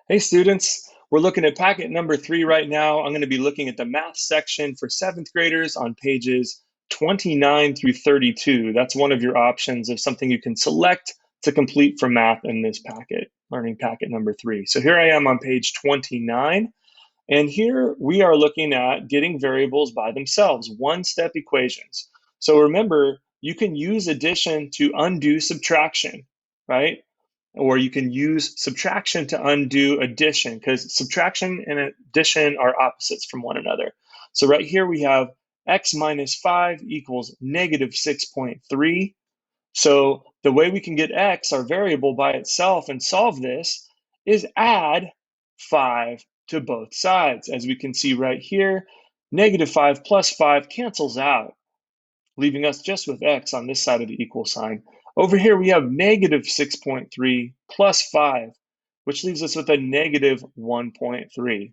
Hey students, we're looking at packet number 3 right now. I'm going to be looking at the math section for 7th graders on pages 29 through 32. That's one of your options of something you can select to complete for math in this packet, learning packet number 3. So here I am on page 29, and here we are looking at getting variables by themselves, one-step equations. So remember, you can use addition to undo subtraction, right? Or you can use subtraction to undo addition, because subtraction and addition are opposites from one another. So right here we have x minus 5 equals negative 6.3. So the way we can get x, our variable, by itself and solve this is add 5 to both sides. As we can see right here, negative 5 plus 5 cancels out, leaving us just with x on this side of the equal sign. Over here, we have negative 6.3 plus 5, which leaves us with a negative 1.3.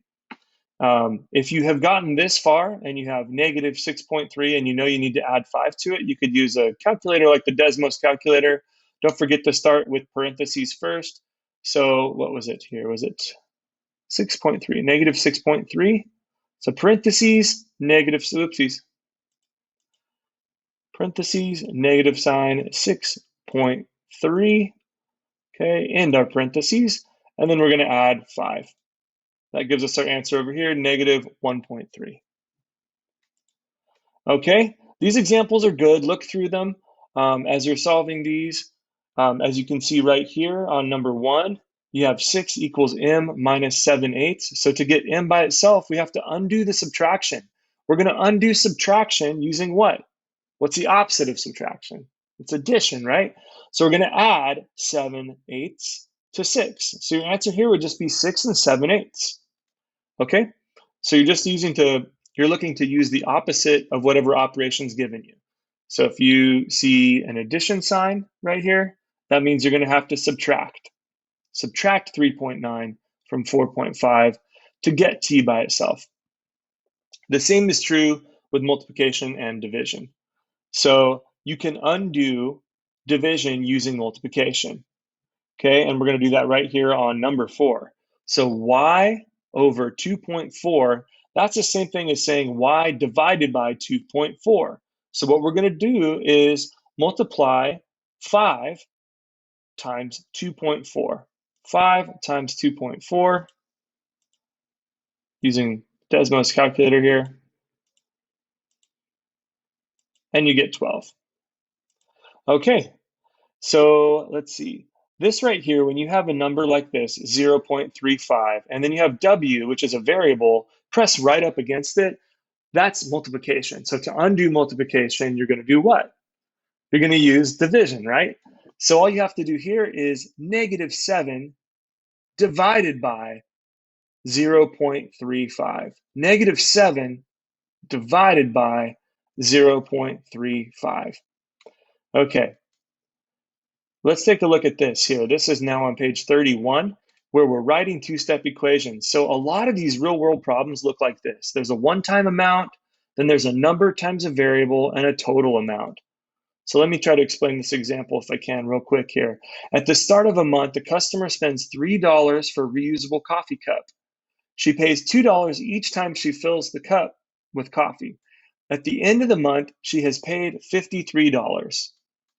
If you have gotten this far and you have negative 6.3 and you know you need to add 5 to it, you could use a calculator like the Desmos calculator. Don't forget to start with parentheses first. So what was it here? Was it 6.3, negative 6.3? So parentheses, negative, oopsies, parentheses, negative sign 6.3, okay, end our parentheses, and then we're going to add 5. That gives us our answer over here, negative 1.3. Okay, these examples are good. Look through them as you're solving these. As you can see right here on number 1, you have 6 equals m minus 7/8. So to get m by itself, we have to undo the subtraction. We're going to undo subtraction using what? What's the opposite of subtraction? It's addition, right? So we're going to add 7/8 to 6. So your answer here would just be 6 and 7/8. Okay? So you're looking to use the opposite of whatever operation's given you. So if you see an addition sign right here, that means you're going to have to subtract. Subtract 3.9 from 4.5 to get t by itself. The same is true with multiplication and division. So you can undo division using multiplication. Okay, and we're going to do that right here on number 4. So y over 2.4, that's the same thing as saying y divided by 2.4. So what we're going to do is multiply 5 times 2.4. 5 times 2.4, using Desmos calculator here, and you get 12. Okay, so let's see. This right here, when you have a number like this, 0.35, and then you have w, which is a variable, press right up against it, that's multiplication. So to undo multiplication, you're going to do what? You're going to use division, right? So all you have to do here is negative 7 divided by 0.35. Negative 7 divided by 0.35. Okay, let's take a look at this here. This is now on page 31, where we're writing two-step equations. So a lot of these real-world problems look like this. There's a one-time amount, then there's a number times a variable, and a total amount. So let me try to explain this example if I can real quick here. At the start of a month, the customer spends $3 for a reusable coffee cup. She pays $2 each time she fills the cup with coffee. At the end of the month, she has paid $53.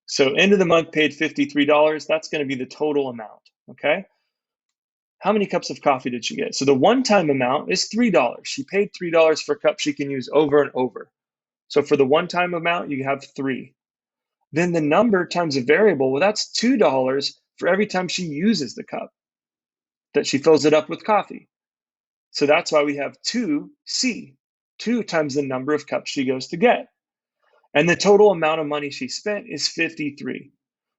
So end of the month paid $53, that's going to be the total amount, okay? How many cups of coffee did she get? So the one-time amount is $3. She paid $3 for a cup she can use over and over. So for the one-time amount, you have 3. Then the number times a variable, well, that's $2 for every time she uses the cup, that she fills it up with coffee. So that's why we have 2C, 2 times the number of cups she goes to get. And the total amount of money she spent is 53.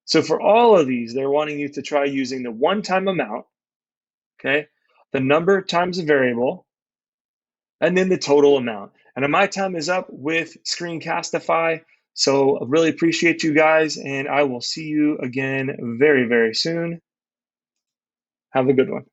So for all of these, they're wanting you to try using the one-time amount, okay, the number times a variable, and then the total amount. And my time is up with Screencastify. So I really appreciate you guys, and I will see you again very, very soon. Have a good one.